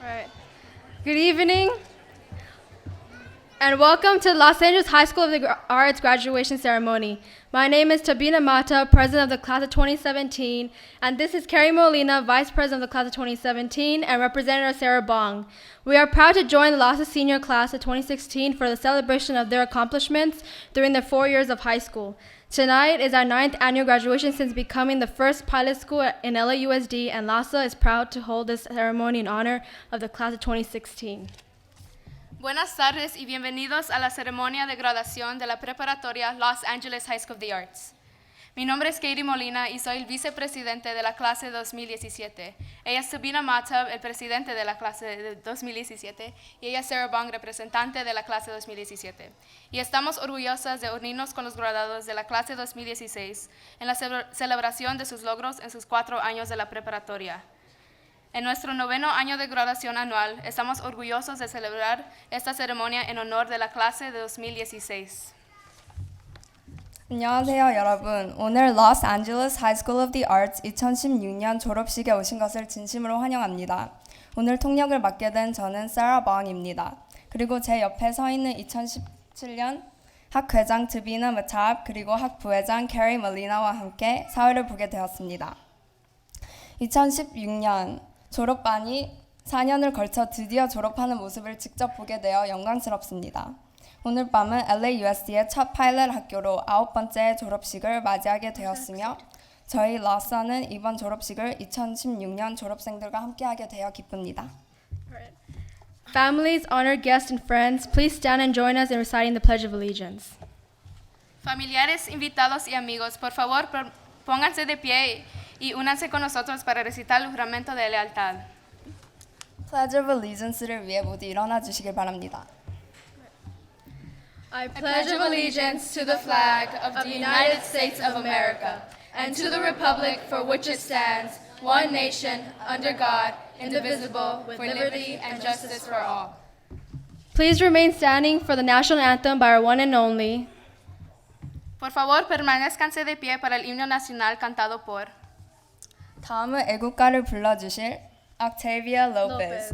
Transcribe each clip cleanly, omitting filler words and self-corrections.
All right. Good evening, and welcome to Los Angeles High School of the Arts graduation ceremony. My name is Tabina Mata, President of the Class of 2017, and this is Carrie Molina, Vice President of the Class of 2017, and Representative Sarah Bong. We are proud to join the LAHSA Senior Class of 2016 for the celebration of their accomplishments during their 4 years of high school. Tonight is our 9th annual graduation since becoming the first pilot school in LAUSD, and LAHSA is proud to hold this ceremony in honor of the Class of 2016. Buenas tardes y bienvenidos a la ceremonia de graduación de la preparatoria Los Angeles High School of the Arts. Mi nombre es Katie Molina y soy el vicepresidente de la clase 2017. Ella es Sabina Mata, el presidente de la clase de 2017, y ella es Sarah Bong, representante de la clase 2017. Y estamos orgullosas de unirnos con los graduados de la clase 2016 en la celebración de sus logros en sus 4 años de la preparatoria. En nuestro 9º año de graduación anual, estamos orgullosos de celebrar esta ceremonia en honor de la clase de 2016. 안녕하세요, 여러분. 오늘 Los Angeles High School of the Arts 2016년 졸업식에 오신 것을 진심으로 환영합니다. 오늘 통역을 맡게 된 저는 Sarah Bong입니다. 그리고 제 옆에 서 있는 2017년 학회장 트비나 마탑 그리고 학부회장 캐리 멀리나와 함께 사회를 보게 되었습니다. 2016년 졸업반이 4년을 걸쳐 드디어 졸업하는 모습을 직접 보게 되어 영광스럽습니다. 오늘 밤은 LAUSD의 첫 파일럿 학교로 9번째 졸업식을 맞이하게 되었으며 저희 LAHSA는 이번 졸업식을 2016년 졸업생들과 함께하게 되어 기쁩니다. Families, honored guests, and friends, please stand and join us in reciting the Pledge of Allegiance. Familiares, invitados y amigos, por favor, pónganse de pie y únanse con nosotros para recitar el juramento de lealtad. Pledge of Allegiance를 위해 모두 일어나 주시길 바랍니다. I pledge allegiance to the flag of the United States of America and to the republic for which it stands, one nation, under God, indivisible, with liberty and justice for all. Please remain standing for the national anthem by our one and only. Por favor, permanezcanse de pie para el himno nacional cantado por. 다음은 애국가를 불러주실 Octavia Lopez.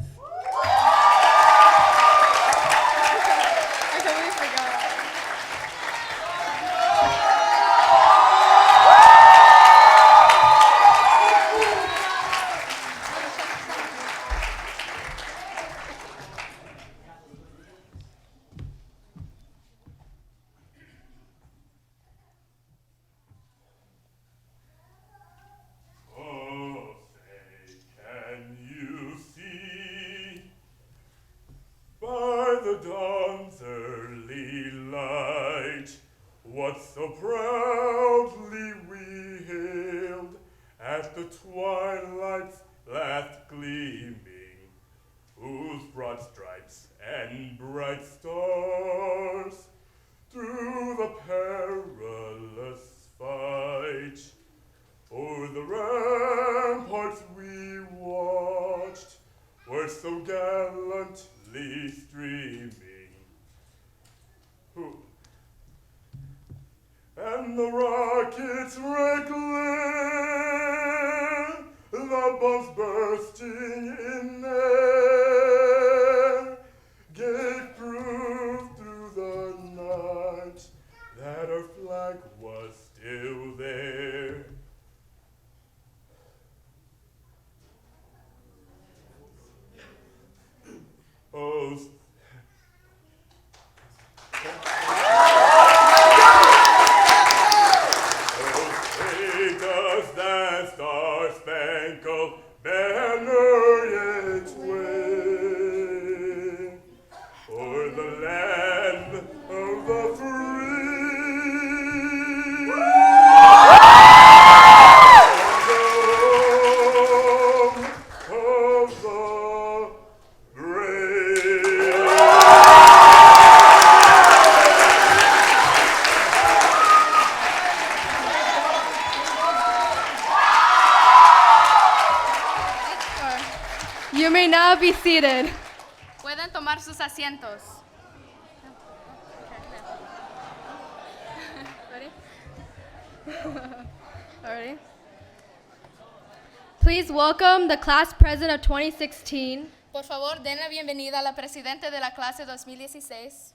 What so proudly we hailed at the twilight's last gleaming, whose broad stripes and bright stars through the perilous fight o'er the ramparts we watched were so gallantly streaming. And the rockets red glare, the bombs bursting in air, gave proof through the night that our flag was still there. Oh, banner yet wave o'er the land of the free and the home of the brave. You may now be seated. Pueden tomar sus asientos. Please welcome the class president of 2016, Por favor, den la bienvenida a la presidenta de la clase 2016.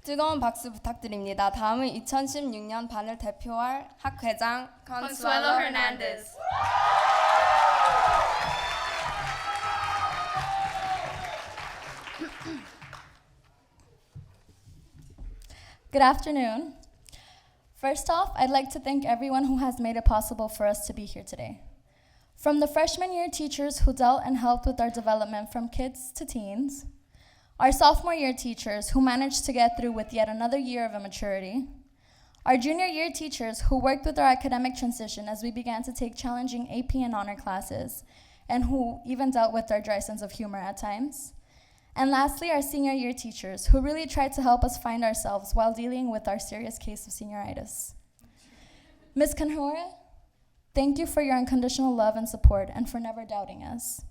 뜨거운 박수 부탁드립니다. 다음은 2016년 반을 대표할 학회장 Consuelo Hernandez. Good afternoon. First off, I'd like to thank everyone who has made it possible for us to be here today. From the freshman year teachers who dealt and helped with our development from kids to teens, our sophomore year teachers who managed to get through with yet another year of immaturity, our junior year teachers who worked with our academic transition as we began to take challenging AP and honor classes, and who even dealt with our dry sense of humor at times. And lastly, our senior year teachers who really tried to help us find ourselves while dealing with our serious case of senioritis. Ms. Kanhora, thank you for your unconditional love and support and for never doubting us.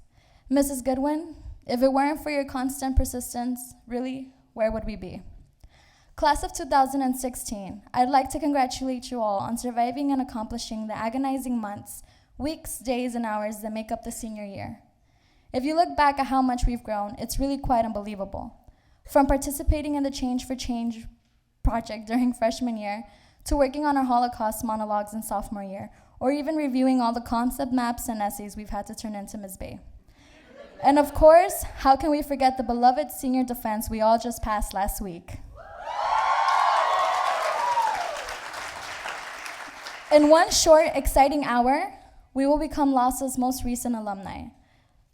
Mrs. Goodwin, if it weren't for your constant persistence, really, where would we be? Class of 2016, I'd like to congratulate you all on surviving and accomplishing the agonizing months, weeks, days, and hours that make up the senior year. If you look back at how much we've grown, it's really quite unbelievable. From participating in the Change for Change project during freshman year, to working on our Holocaust monologues in sophomore year, or even reviewing all the concept maps and essays we've had to turn into Ms. Bay. And of course, how can we forget the beloved senior defense we all just passed last week? In one short, exciting hour, we will become LAHSA's most recent alumni.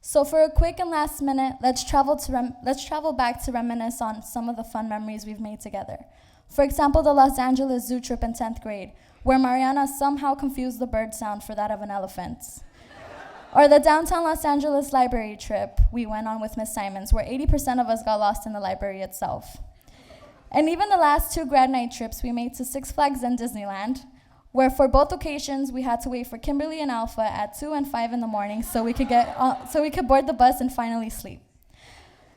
So for a quick and last minute, let's travel back to reminisce on some of the fun memories we've made together. For example, the Los Angeles zoo trip in 10th grade, where Mariana somehow confused the bird sound for that of an elephant. Or the downtown Los Angeles library trip we went on with Miss Simons, where 80% of us got lost in the library itself. And even the last 2 grad night trips we made to Six Flags and Disneyland, where for both occasions we had to wait for Kimberly and Alpha at 2 and 5 in the morning so we could board the bus and finally sleep.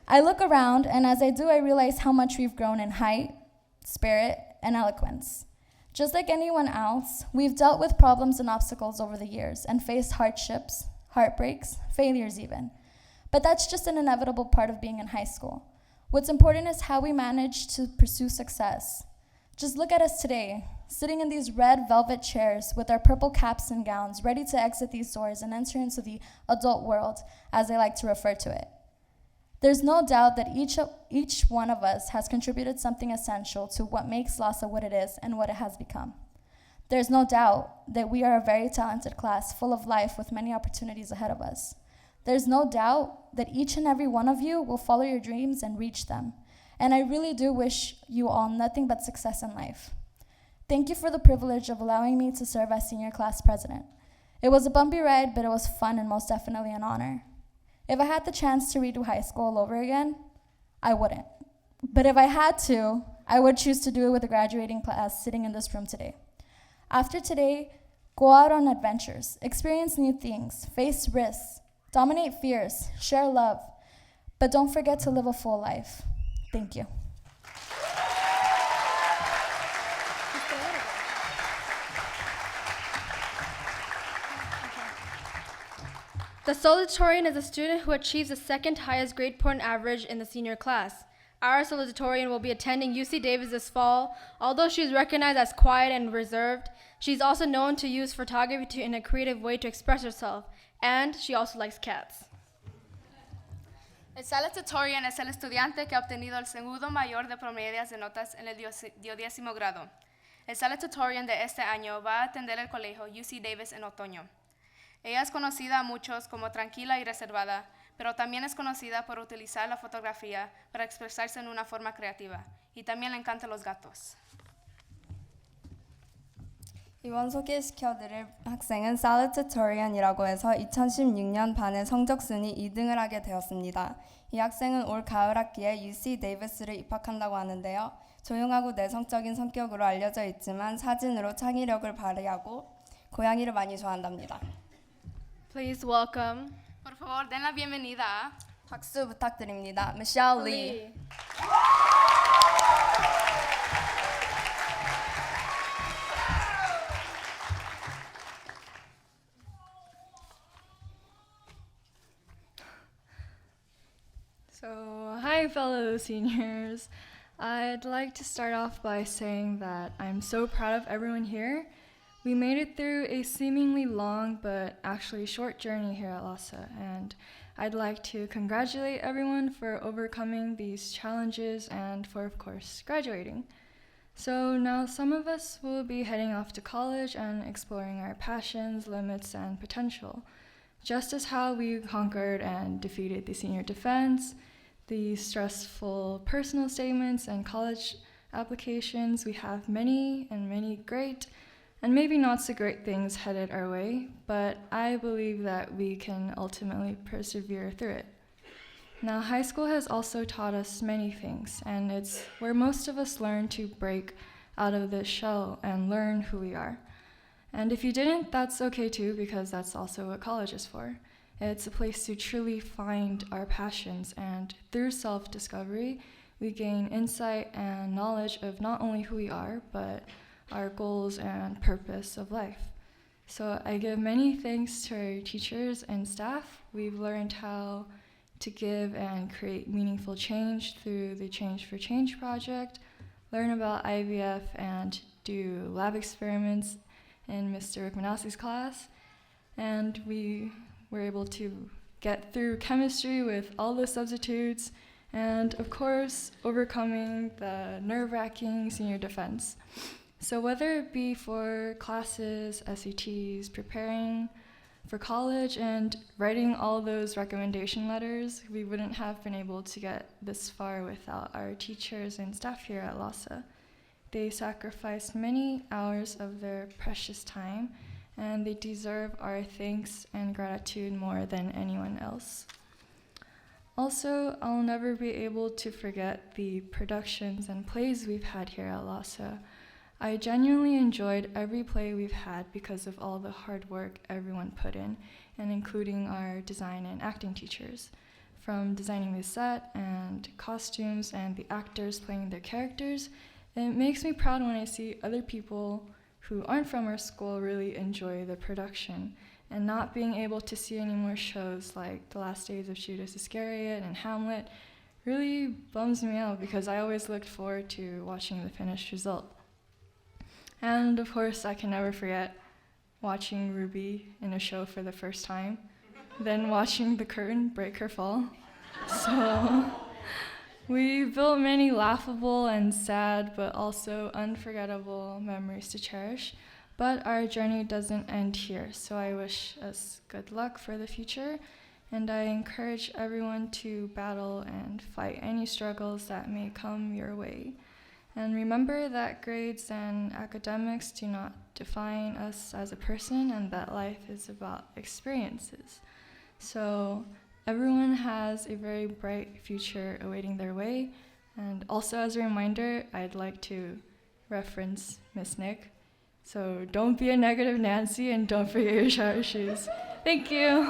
I look around, and as I do, I realize how much we've grown in height, spirit, and eloquence. Just like anyone else, we've dealt with problems and obstacles over the years and faced hardships, heartbreaks, failures even. But that's just an inevitable part of being in high school. What's important is how we manage to pursue success. Just look at us today, sitting in these red velvet chairs with our purple caps and gowns, ready to exit these doors and enter into the adult world, as I like to refer to it. There's no doubt that each one of us has contributed something essential to what makes LAHSA what it is and what it has become. There's no doubt that we are a very talented class, full of life with many opportunities ahead of us. There's no doubt that each and every one of you will follow your dreams and reach them. And I really do wish you all nothing but success in life. Thank you for the privilege of allowing me to serve as senior class president. It was a bumpy ride, but it was fun and most definitely an honor. If I had the chance to redo high school all over again, I wouldn't. But if I had to, I would choose to do it with a graduating class sitting in this room today. After today, go out on adventures, experience new things, face risks, dominate fears, share love, but don't forget to live a full life. Thank you. The salutatorian is a student who achieves the second highest grade point average in the senior class. Our salutatorian will be attending UC Davis this fall. Although she is recognized as quiet and reserved, she's also known to use photography in a creative way to express herself, and she also likes cats. El salutatorian es el estudiante que ha obtenido el segundo mayor de promedios de notas en el 10º grado. El salutatorian de este año va a atender el colegio UC Davis en otoño. Ella es conocida a muchos como tranquila y reservada, pero también es conocida por utilizar la fotografía para expresarse en una forma creativa. Y también le encantan los gatos. 이번 소개시켜드릴 학생은 salutatorian이라고 해서 2016년 반의 성적순위 2등을 하게 되었습니다. 이 학생은 올 가을 학기에 UC 데이비스를 입학한다고 하는데요. 조용하고 내성적인 성격으로 알려져 있지만 사진으로 창의력을 발휘하고 고양이를 많이 좋아한답니다. Please welcome Por favor, den la bienvenida a 박수 부탁드립니다. Michelle Lee. Lee. Hi, fellow seniors. I'd like to start off by saying that I'm so proud of everyone here. We made it through a seemingly long but actually short journey here at LAHSA, and I'd like to congratulate everyone for overcoming these challenges and for, of course, graduating. So now some of us will be heading off to college and exploring our passions, limits, and potential. Just as how we conquered and defeated the senior defense, the stressful personal statements and college applications, we have many and many great and maybe not so great things headed our way, but I believe that we can ultimately persevere through it. Now, high school has also taught us many things, and it's where most of us learn to break out of this shell and learn who we are. And if you didn't, that's okay too, because that's also what college is for. It's a place to truly find our passions, and through self-discovery, we gain insight and knowledge of not only who we are, but our goals and purpose of life. So I give many thanks to our teachers and staff. We've learned how to give and create meaningful change through the Change for Change project, learn about IVF, and do lab experiments in Mr. Rikmanowski's class. And we were able to get through chemistry with all the substitutes, and of course, overcoming the nerve-wracking senior defense. So whether it be for classes, SATs, preparing for college, and writing all those recommendation letters, we wouldn't have been able to get this far without our teachers and staff here at LAHSA. They sacrificed many hours of their precious time, and they deserve our thanks and gratitude more than anyone else. Also, I'll never be able to forget the productions and plays we've had here at LAHSA. I genuinely enjoyed every play we've had because of all the hard work everyone put in, and including our design and acting teachers. From designing the set and costumes and the actors playing their characters, it makes me proud when I see other people who aren't from our school really enjoy the production. And not being able to see any more shows like The Last Days of Judas Iscariot and Hamlet really bums me out, because I always looked forward to watching the finished result. And of course, I can never forget watching Ruby in a show for the first time, then watching the curtain break her fall. So we built many laughable and sad, but also unforgettable memories to cherish. But our journey doesn't end here, so I wish us good luck for the future, and I encourage everyone to battle and fight any struggles that may come your way. And remember that grades and academics do not define us as a person, and that life is about experiences. So everyone has a very bright future awaiting their way. And also, as a reminder, I'd like to reference Miss Nick. So don't be a negative Nancy, and don't forget your shower shoes. Thank you.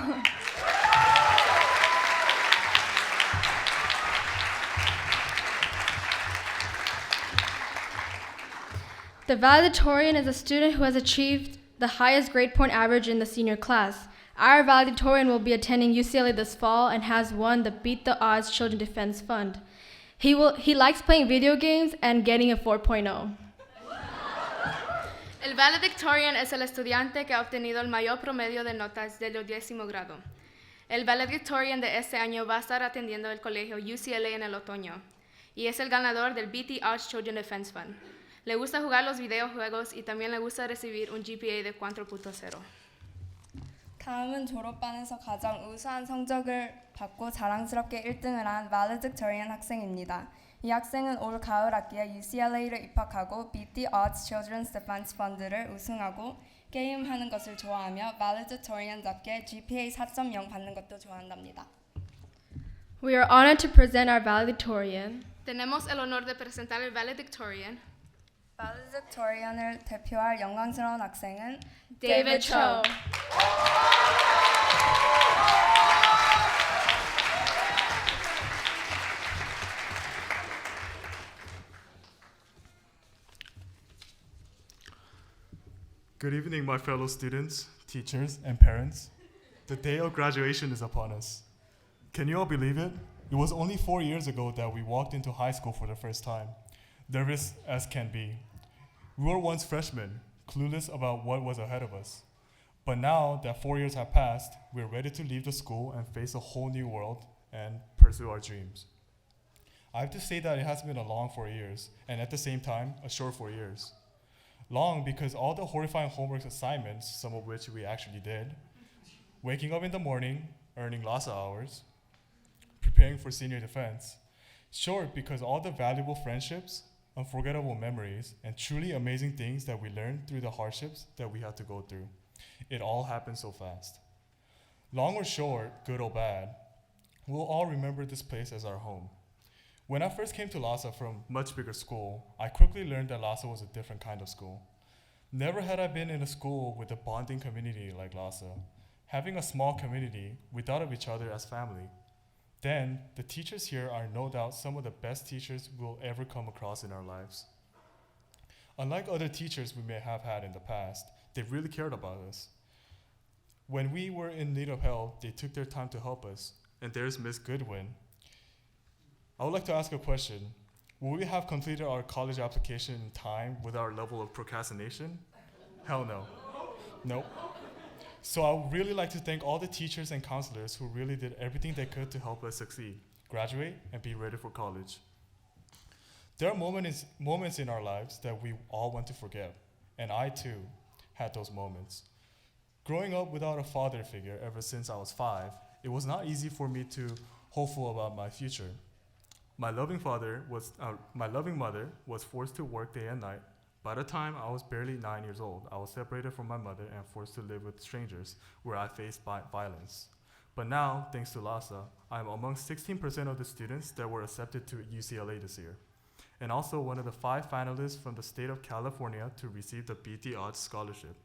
The valedictorian is a student who has achieved the highest grade point average in the senior class. Our valedictorian will be attending UCLA this fall and has won the Beat the Odds Children Defense Fund. He likes playing video games and getting a 4.0. El valedictorian es el estudiante que ha obtenido el mayor promedio de notas del 10º grado. El valedictorian de este año va a estar atendiendo el colegio UCLA en el otoño y es el ganador del Beat the Odds Children Defense Fund. Le gusta jugar los videojuegos y también le gusta recibir un GPA de 4.0. 다음은 졸업반에서 가장 우수한 성적을 받고 자랑스럽게 1등을 한 valedictorian 학생입니다. 이 학생은 올 가을 학기에 UCLA를 입학하고 Beat the Odds Children's Defense Fund를 우승하고 게임하는 것을 좋아하며 valedictorian답게 GPA 4.0 받는 것도 좋아한답니다. We are honored to present our valedictorian. Tenemos el honor de presentar el valedictorian, valedictorian을 대표할 영광스러운 학생은 David Cho. Good evening, my fellow students, teachers, and parents. The day of graduation is upon us. Can you all believe it? It was only 4 years ago that we walked into high school for the first time, nervous as can be. We were once freshmen, clueless about what was ahead of us. But now that 4 years have passed, we're ready to leave the school and face a whole new world and pursue our dreams. I have to say that it has been a long 4 years, and at the same time, a short 4 years. Long because all the horrifying homework assignments, some of which we actually did, waking up in the morning, earning LAHSA hours, preparing for senior defense. Short because all the valuable friendships, unforgettable memories, and truly amazing things that we learned through the hardships that we had to go through. It all happened so fast. Long or short, good or bad, we'll all remember this place as our home. When I first came to LAHSA from a much bigger school, I quickly learned that LAHSA was a different kind of school. Never had I been in a school with a bonding community like LAHSA. Having a small community, we thought of each other as family. Then, the teachers here are no doubt some of the best teachers we'll ever come across in our lives. Unlike other teachers we may have had in the past, they really cared about us. When we were in need of help, they took their time to help us. And there's Miss Goodwin. I would like to ask a question. Will we have completed our college application in time with our level of procrastination? Hell no. Nope. So I would really like to thank all the teachers and counselors who really did everything they could to help us succeed, graduate, and be ready for college. There are moments in our lives that we all want to forget, and I too had those moments. Growing up without a father figure ever since I was 5, it was not easy for me to hopeful about my future. My loving mother was forced to work day and night. By the time I was barely 9 years old, I was separated from my mother and forced to live with strangers, where I faced violence. But now, thanks to LAHSA, I'm among 16% of the students that were accepted to UCLA this year, and also one of the 5 finalists from the state of California to receive the BT Odds scholarship.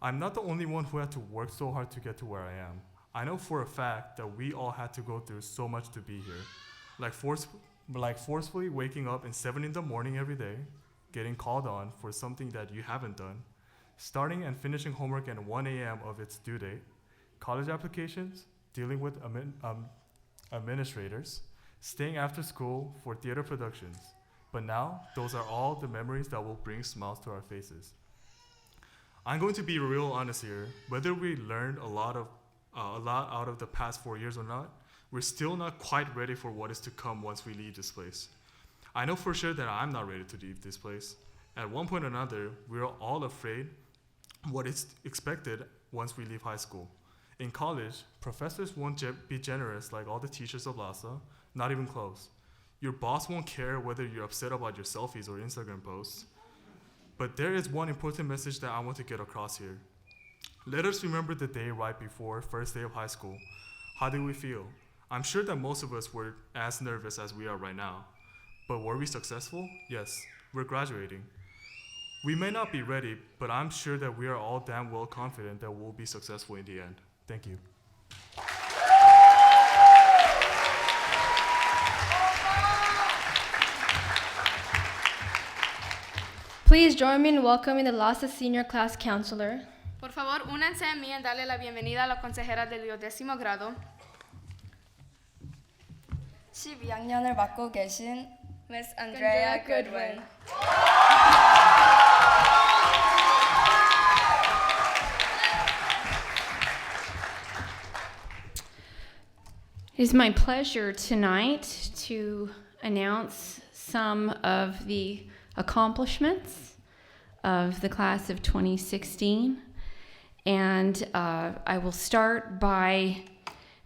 I'm not the only one who had to work so hard to get to where I am. I know for a fact that we all had to go through so much to be here, like forcefully waking up at 7 in the morning every day, getting called on for something that you haven't done, starting and finishing homework at 1 a.m. of its due date, college applications, dealing with administrators, staying after school for theater productions. But now, those are all the memories that will bring smiles to our faces. I'm going to be real honest here. Whether we learned a lot out of the past 4 years or not, we're still not quite ready for what is to come once we leave this place. I know for sure that I'm not ready to leave this place. At one point or another, we're all afraid what is expected once we leave high school. In college, professors won't be generous like all the teachers of LAHSA, not even close. Your boss won't care whether you're upset about your selfies or Instagram posts. But there is one important message that I want to get across here. Let us remember the day right before first day of high school. How did we feel? I'm sure that most of us were as nervous as we are right now. But were we successful? Yes, we're graduating. We may not be ready, but I'm sure that we are all damn well confident that we'll be successful in the end. Thank you. Please join me in welcoming the LAHSA Senior Class Counselor. Por favor, únanse a mí en darle la bienvenida a la consejera del 10º grado, 12학년을 맡고 계신 Miss Andrea Goodwin. It is my pleasure tonight to announce some of the accomplishments of the class of 2016. And I will start by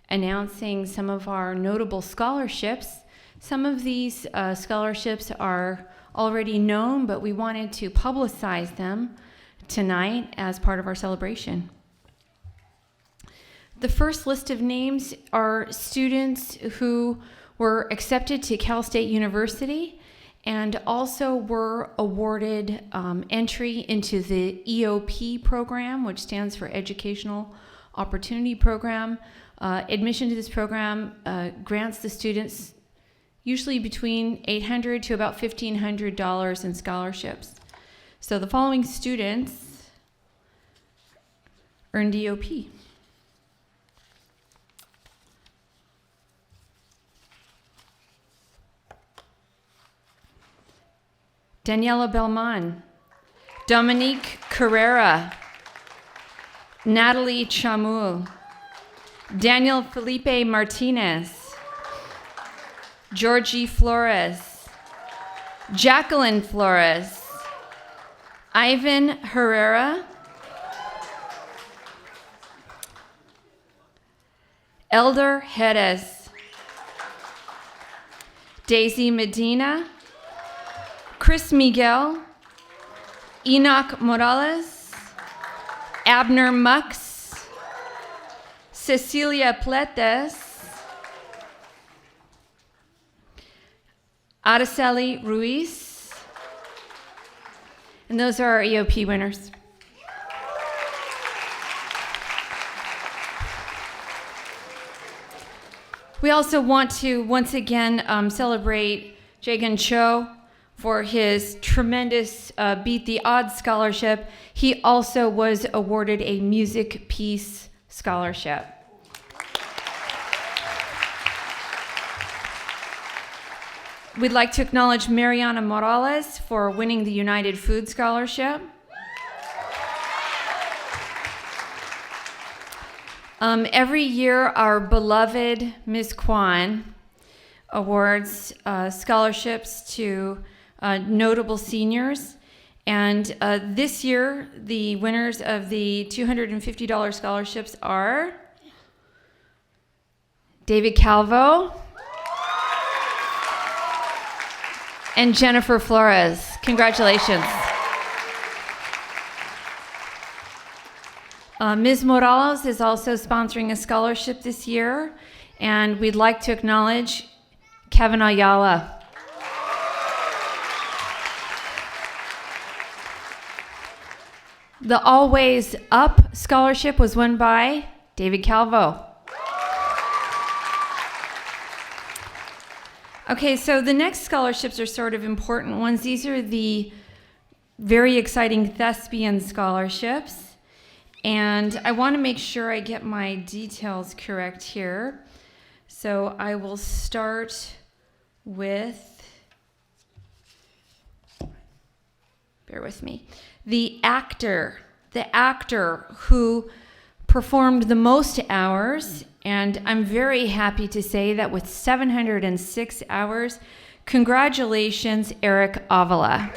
announcing some of our notable scholarships. Some of these scholarships are already known, but we wanted to publicize them tonight as part of our celebration. The first list of names are students who were accepted to Cal State University and also were awarded entry into the EOP program, which stands for Educational Opportunity Program. Admission to this program grants the students usually between $800 to about $1,500 in scholarships. So the following students earned EOP. Daniela Belman, Dominique Carrera, Natalie Chamul, Daniel Felipe Martinez, Georgie Flores, Jacqueline Flores, Ivan Herrera, Elder Jerez, Daisy Medina, Chris Miguel, Enoch Morales, Abner Mux, Cecilia Pletes, Araceli Ruiz, and those are our EOP winners. We also want to once again celebrate Jagan Cho for his tremendous Beat the Odds scholarship. He also was awarded a Music Peace Scholarship. We'd like to acknowledge Mariana Morales for winning the United Food Scholarship. Every year, our beloved Ms. Kwan awards scholarships to notable seniors. And this year, the winners of the $250 scholarships are David Calvo and Jennifer Flores. Congratulations. Ms. Morales is also sponsoring a scholarship this year, and we'd like to acknowledge Kevin Ayala. The Always Up scholarship was won by David Calvo. Okay, so the next scholarships are sort of important ones. These are the very exciting thespian scholarships. And I want to make sure I get my details correct here. So I will start with, bear with me, the actor who performed the most hours. And I'm very happy to say that with 706 hours, congratulations, Eric Avila.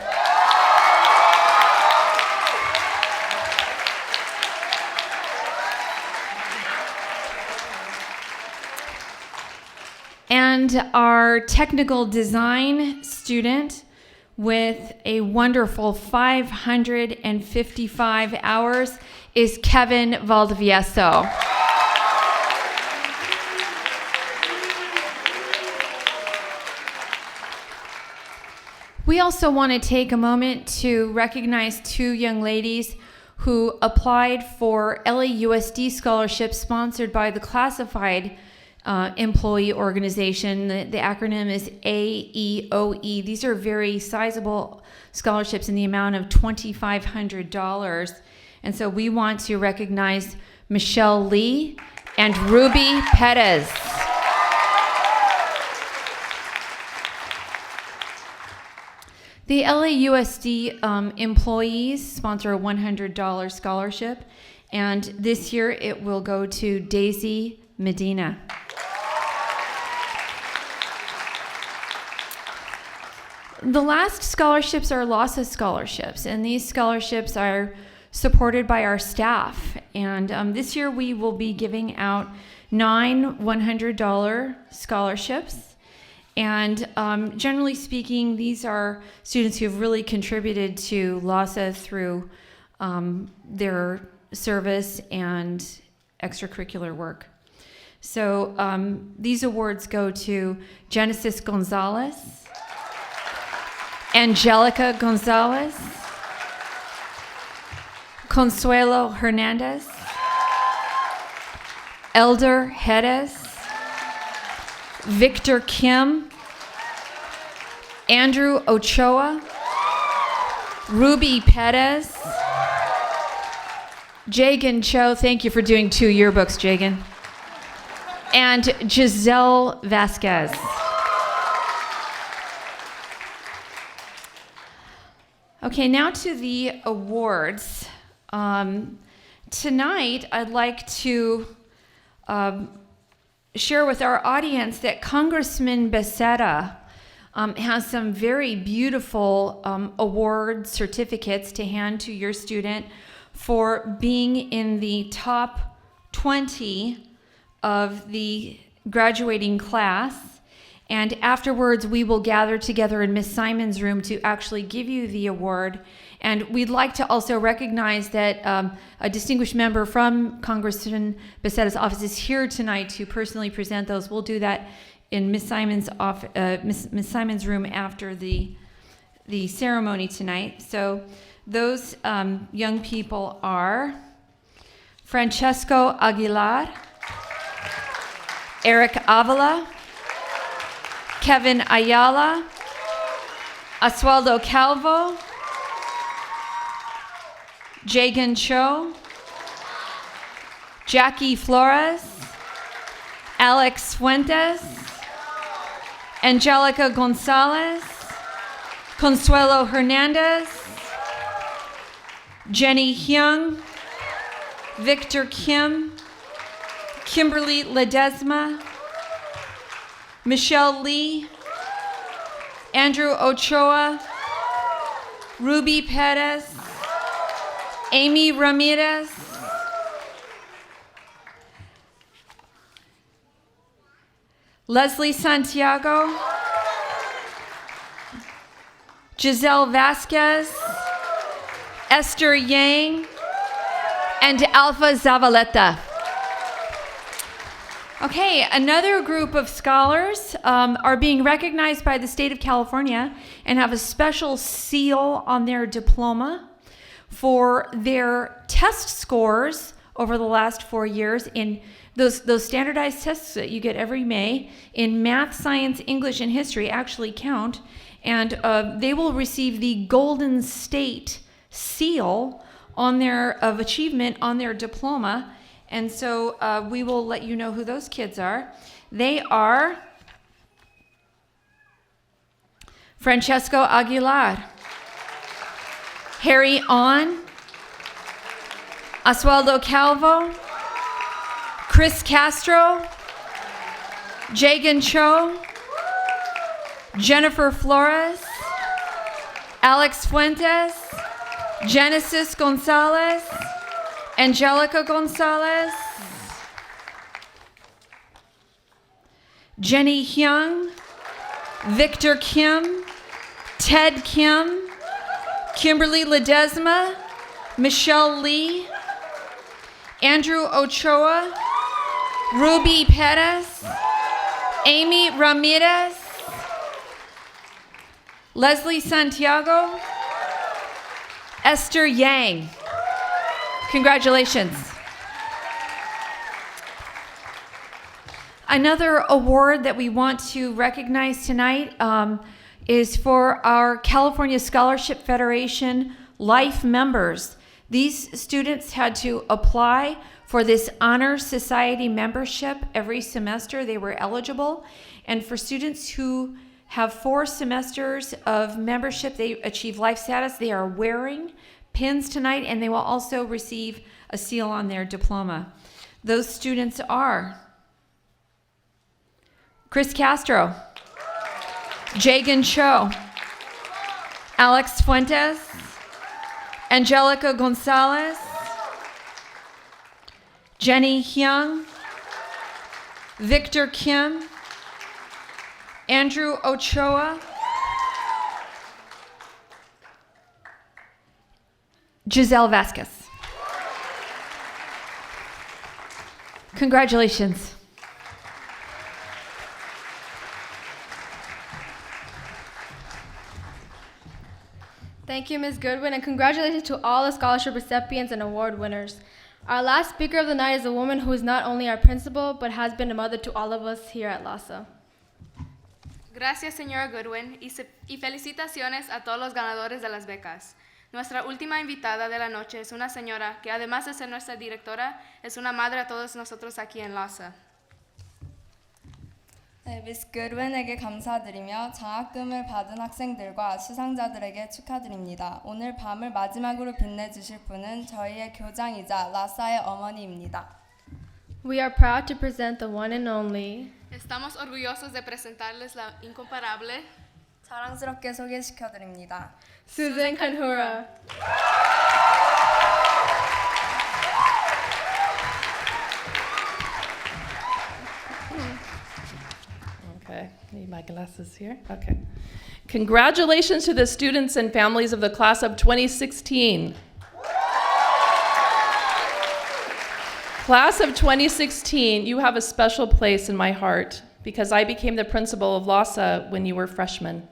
And our technical design student with a wonderful 555 hours is Kevin Valdivieso. We also want to take a moment to recognize two young ladies who applied for LAUSD scholarships sponsored by the Classified Employee Organization. The acronym is AEOE. These are very sizable scholarships in the amount of $2,500. And so we want to recognize Michelle Lee and Ruby Perez. The LAUSD employees sponsor a $100 scholarship, and this year it will go to Daisy Medina. The last scholarships are LAHSA scholarships, and these scholarships are supported by our staff. And this year we will be giving out 9 $100 scholarships. And generally speaking, these are students who have really contributed to LAHSA through their service and extracurricular work. So these awards go to Genesis Gonzalez, Angelica Gonzalez, Consuelo Hernandez, Elder Jerez, Victor Kim, Andrew Ochoa, Ruby Perez, Jagan Cho, thank you for doing 2 yearbooks, Jagan, and Giselle Vasquez. Okay, now to the awards. Tonight, I'd like to share with our audience that Congressman Becerra has some very beautiful award certificates to hand to your student for being in the top 20 of the graduating class. And afterwards, we will gather together in Miss Simon's room to actually give you the award. And we'd like to also recognize that a distinguished member from Congressman Becerra's office is here tonight to personally present those. We'll do that in Miss Simon's Miss Simon's room after the ceremony tonight. So those young people are Francesco Aguilar, Eric Avila, Kevin Ayala, Oswaldo Calvo, Jagan Cho, Jackie Flores, Alex Fuentes, Angelica Gonzalez, Consuelo Hernandez, Jenny Hyung, Victor Kim, Kimberly Ledesma, Michelle Lee, Andrew Ochoa, Ruby Perez, Amy Ramirez, Leslie Santiago, Giselle Vasquez, Esther Yang, and Alpha Zavaleta. Okay, another group of scholars are being recognized by the state of California and have a special seal on their diploma for their test scores over the last 4 years in those standardized tests that you get every May in math, science, English, and history actually count, and they will receive the Golden State seal on of achievement on their diploma. And so we will let you know who those kids are. They are Francesco Aguilar, Harry On, Oswaldo Calvo, Chris Castro, Jagan Cho, Jennifer Flores, Alex Fuentes, Genesis Gonzalez, Angelica Gonzalez, Jenny Hyung, Victor Kim, Ted Kim, Kimberly Ledesma, Michelle Lee, Andrew Ochoa, Ruby Perez, Amy Ramirez, Leslie Santiago, Esther Yang. Congratulations. Another award that we want to recognize tonight is for our California Scholarship Federation Life members. These students had to apply for this Honor Society membership every semester. They were eligible. And for students who have 4 semesters of membership, they achieve life status. They are wearing pins tonight, and they will also receive a seal on their diploma. Those students are Chris Castro, Jagan Cho, Alex Fuentes, Angelica Gonzalez, Jenny Hyung, Victor Kim, Andrew Ochoa, Giselle Vasquez. Congratulations. Thank you, Ms. Goodwin, and congratulations to all the scholarship recipients and award winners. Our last speaker of the night is a woman who is not only our principal, but has been a mother to all of us here at LAHSA. Gracias, señora Goodwin, y felicitaciones a todos los ganadores de las becas. Nuestra última invitada de la noche es una señora que, además de ser nuestra directora, es una madre a todos nosotros aquí en LAHSA. 네, 미스 그웬에게 감사드리며 장학금을 받은 학생들과 수상자들에게 축하드립니다. 오늘 밤을 마지막으로 빛내주실 분은 저희의 교장이자 라사의 어머니입니다. We are proud to present the one and only Estamos orgullosos de presentarles la incomparable 자랑스럽게 소개시켜드립니다. Susan Kanhura. Okay, need my glasses here. Okay. Congratulations to the students and families of the class of 2016. Class of 2016, you have a special place in my heart because I became the principal of LAHSA when you were freshmen.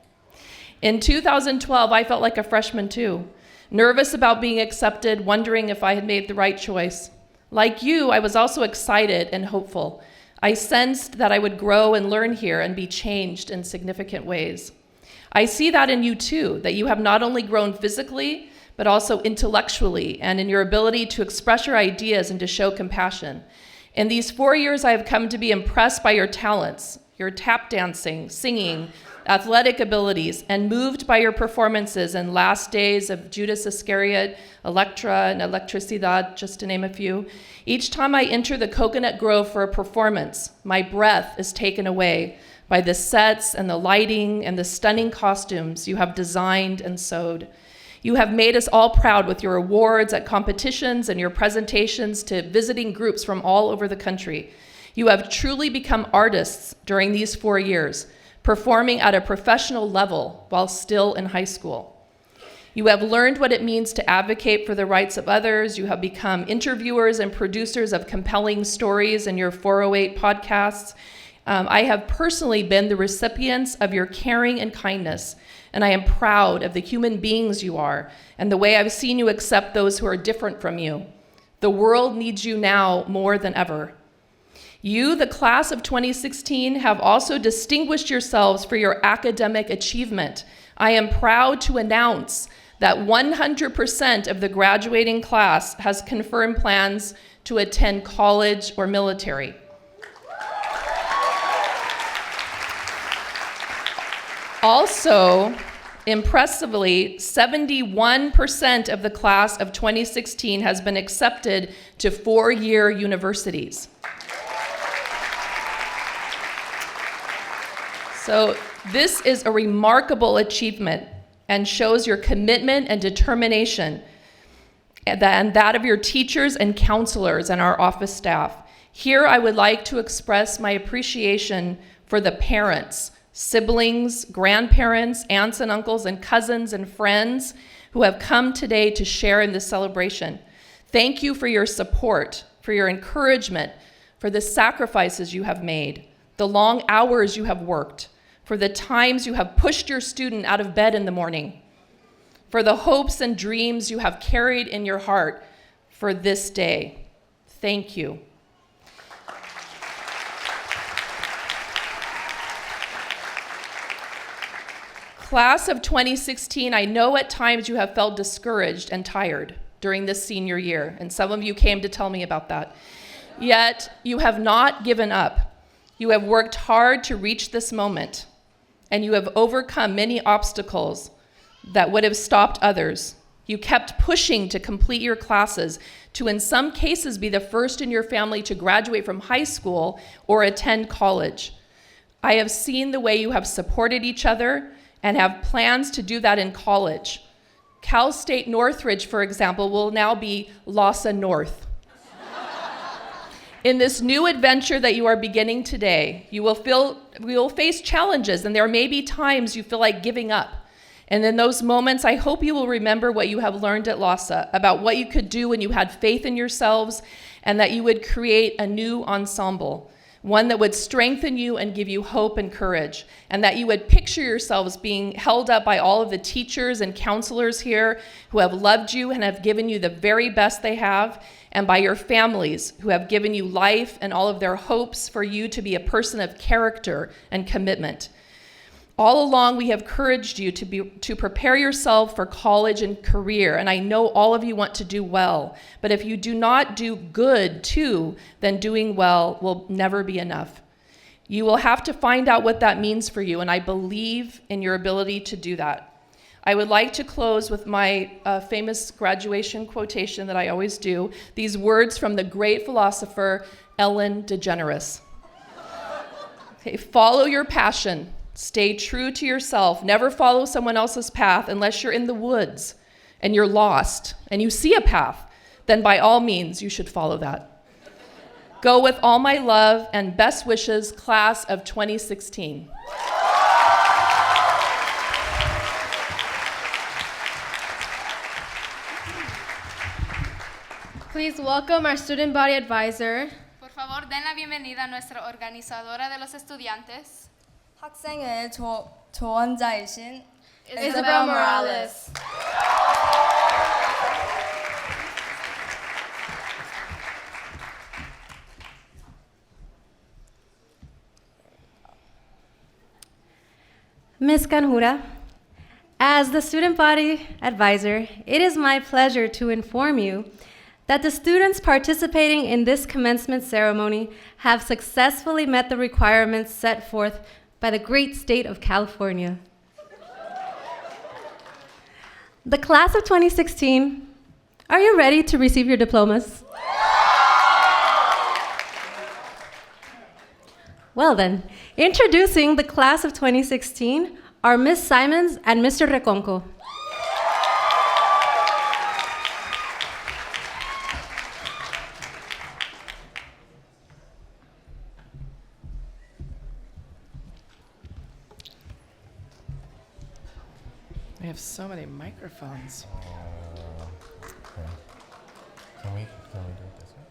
In 2012, I felt like a freshman too, nervous about being accepted, wondering if I had made the right choice. Like you, I was also excited and hopeful. I sensed that I would grow and learn here and be changed in significant ways. I see that in you too, that you have not only grown physically, but also intellectually and in your ability to express your ideas and to show compassion. In these 4 years, I have come to be impressed by your talents, your tap dancing, singing, athletic abilities, and moved by your performances in Last Days of Judas Iscariot, Electra, and Electricidad, just to name a few. Each time I enter the Coconut Grove for a performance, my breath is taken away by the sets and the lighting and the stunning costumes you have designed and sewed. You have made us all proud with your awards at competitions and your presentations to visiting groups from all over the country. You have truly become artists during these 4 years, performing at a professional level while still in high school. You have learned what it means to advocate for the rights of others. You have become interviewers and producers of compelling stories in your 408 podcasts. I have personally been the recipients of your caring and kindness, and I am proud of the human beings you are and the way I've seen you accept those who are different from you. The world needs you now more than ever. You, the class of 2016, have also distinguished yourselves for your academic achievement. I am proud to announce that 100% of the graduating class has confirmed plans to attend college or military. Also, impressively, 71% of the class of 2016 has been accepted to 4-year universities. So this is a remarkable achievement and shows your commitment and determination and that of your teachers and counselors and our office staff. Here I would like to express my appreciation for the parents, siblings, grandparents, aunts and uncles, and cousins and friends who have come today to share in this celebration. Thank you for your support, for your encouragement, for the sacrifices you have made, the long hours you have worked, for the times you have pushed your student out of bed in the morning, for the hopes and dreams you have carried in your heart for this day. Thank you. Class of 2016, I know at times you have felt discouraged and tired during this senior year, and some of you came to tell me about that. Yet, you have not given up. You have worked hard to reach this moment, and you have overcome many obstacles that would have stopped others. You kept pushing to complete your classes, to in some cases be the first in your family to graduate from high school or attend college. I have seen the way you have supported each other and have plans to do that in college. Cal State Northridge, for example, will now be LAHSA North. In this new adventure that you are beginning today, you will face challenges, and there may be times you feel like giving up. And in those moments, I hope you will remember what you have learned at LAHSA about what you could do when you had faith in yourselves, and that you would create a new ensemble, one that would strengthen you and give you hope and courage, and that you would picture yourselves being held up by all of the teachers and counselors here who have loved you and have given you the very best they have, and by your families who have given you life and all of their hopes for you to be a person of character and commitment. All along, we have encouraged you to prepare yourself for college and career, and I know all of you want to do well, but if you do not do good too, then doing well will never be enough. You will have to find out what that means for you, and I believe in your ability to do that. I would like to close with my famous graduation quotation that I always do, these words from the great philosopher Ellen DeGeneres. Okay, follow your passion. Stay true to yourself. Never follow someone else's path unless you're in the woods and you're lost and you see a path. Then by all means, you should follow that. Go with all my love and best wishes, class of 2016. Please welcome our student body advisor, Por favor, den la bienvenida a nuestra organizadora de los estudiantes, 학생회 조언자이신 Isabel Morales. Ms. Canjura, as the student body advisor, it is my pleasure to inform you that the students participating in this commencement ceremony have successfully met the requirements set forth by the great state of California. The class of 2016, are you ready to receive your diplomas? Well then, introducing the class of 2016 are Ms. Simons and Mr. Reconco. We have so many microphones. Can we do it this way?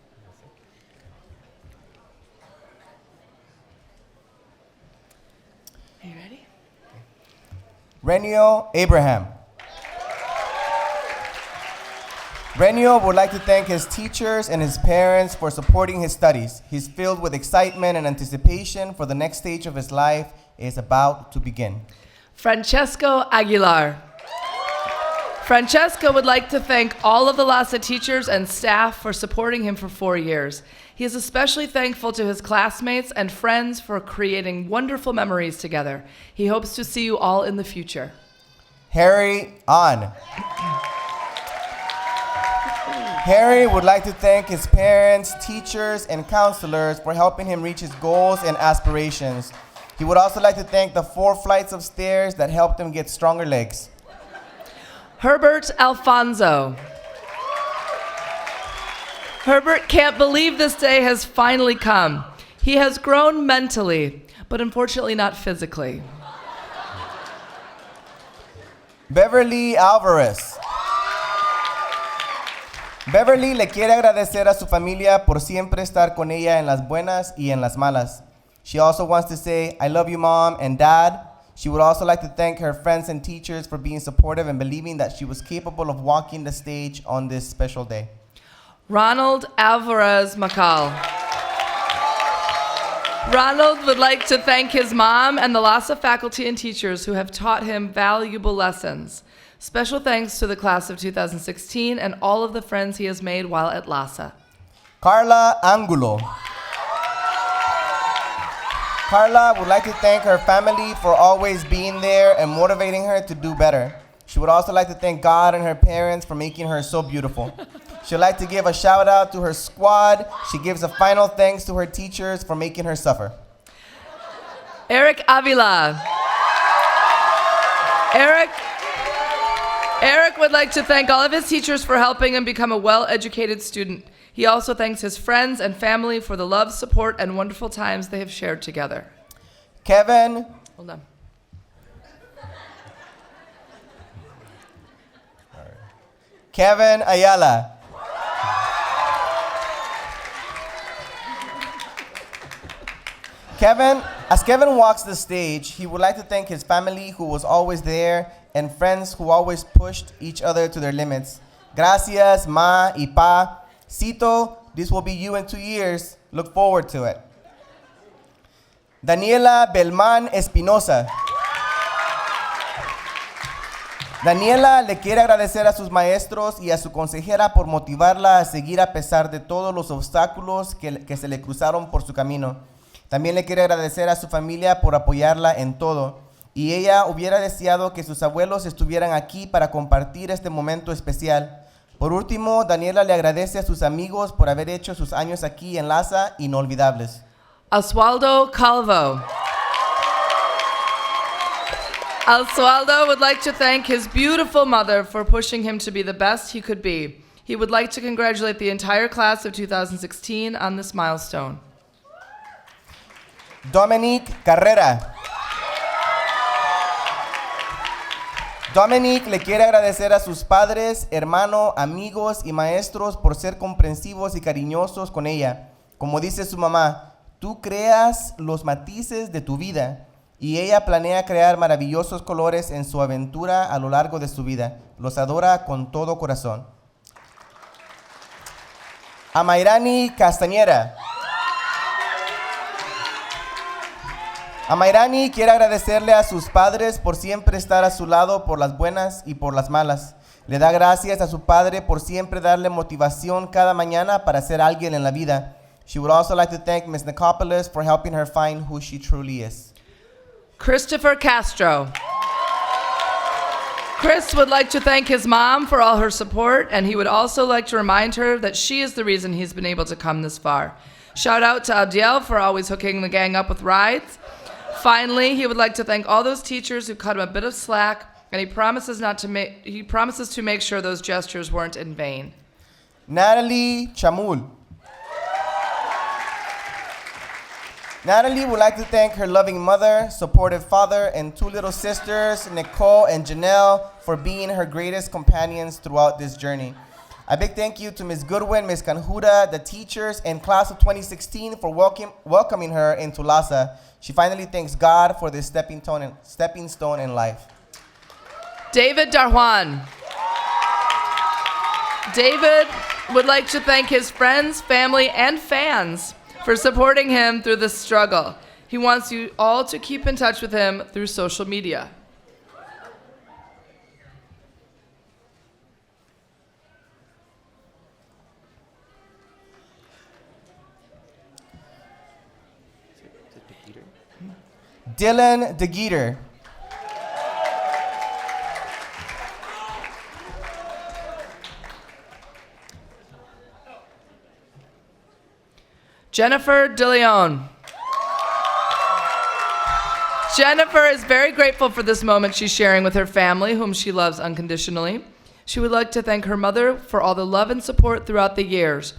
Are you ready? Renio Abraham. Renio would like to thank his teachers and his parents for supporting his studies. He's filled with excitement and anticipation for the next stage of his life is about to begin. Francesco Aguilar. Francesco would like to thank all of the LAHSA teachers and staff for supporting him for 4 years. He is especially thankful to his classmates and friends for creating wonderful memories together. He hopes to see you all in the future. Harry On. Harry would like to thank his parents, teachers, and counselors for helping him reach his goals and aspirations. He would also like to thank the 4 flights of stairs that helped him get stronger legs. Herbert Alfonso. Herbert can't believe this day has finally come. He has grown mentally, but unfortunately not physically. Beverly Alvarez. Beverly le quiere agradecer a su familia por siempre estar con ella en las buenas y en las malas. She also wants to say, I love you, Mom and Dad. She would also like to thank her friends and teachers for being supportive and believing that she was capable of walking the stage on this special day. Ronald Alvarez Macal. Ronald would like to thank his mom and the LAHSA faculty and teachers who have taught him valuable lessons. Special thanks to the class of 2016 and all of the friends he has made while at LAHSA. Carla Angulo. Carla would like to thank her family for always being there and motivating her to do better. She would also like to thank God and her parents for making her so beautiful. She'd like to give a shout out to her squad. She gives a final thanks to her teachers for making her suffer. Eric Avila. Eric would like to thank all of his teachers for helping him become a well-educated student. He also thanks his friends and family for the love, support, and wonderful times they have shared together. Kevin. Hold on. Kevin Ayala. As Kevin walks the stage, he would like to thank his family who was always there and friends who always pushed each other to their limits. Gracias, Ma y Pa. Cito, this will be you in 2 years. Look forward to it. Daniela Belman Espinosa. Daniela le quiere agradecer a sus maestros y a su consejera por motivarla a seguir a pesar de todos los obstáculos que se le cruzaron por su camino. También le quiere agradecer a su familia por apoyarla en todo. Y ella hubiera deseado que sus abuelos estuvieran aquí para compartir este momento especial. Por último, Daniela le agradece a sus amigos por haber hecho sus años aquí en LAHSA inolvidables. Oswaldo Calvo. Oswaldo would like to thank his beautiful mother for pushing him to be the best he could be. He would like to congratulate the entire class of 2016 on this milestone. Dominique Carrera. Dominique le quiere agradecer a sus padres, hermanos, amigos y maestros por ser comprensivos y cariñosos con ella. Como dice su mamá, tú creas los matices de tu vida y ella planea crear maravillosos colores en su aventura a lo largo de su vida. Los adora con todo corazón. Amairani Castañera. Amairani quiere agradecerle a sus padres por siempre estar a su lado por las buenas y por las malas. Le da gracias a su padre por siempre darle motivación cada mañana para ser alguien en la vida. She would also like to thank Ms. Nicopolis for helping her find who she truly is. Christopher Castro. Chris would like to thank his mom for all her support, and he would also like to remind her that she is the reason he's been able to come this far. Shout out to Abdiel for always hooking the gang up with rides. Finally, he would like to thank all those teachers who cut him a bit of slack, and he promises to make sure those gestures weren't in vain. Natalie Chamul. Natalie would like to thank her loving mother, supportive father, and two little sisters, Nicole and Janelle, for being her greatest companions throughout this journey. A big thank you to Ms. Goodwin, Ms. Canjuda, the teachers, and class of 2016 for welcoming her into LAHSA. She finally thanks God for this stepping stone in life. David Darwan. David would like to thank his friends, family, and fans for supporting him through this struggle. He wants you all to keep in touch with him through social media. Dylan DeGeeter. Jennifer DeLeon. Jennifer is very grateful for this moment she's sharing with her family, whom she loves unconditionally. She would like to thank her mother for all the love and support throughout the years.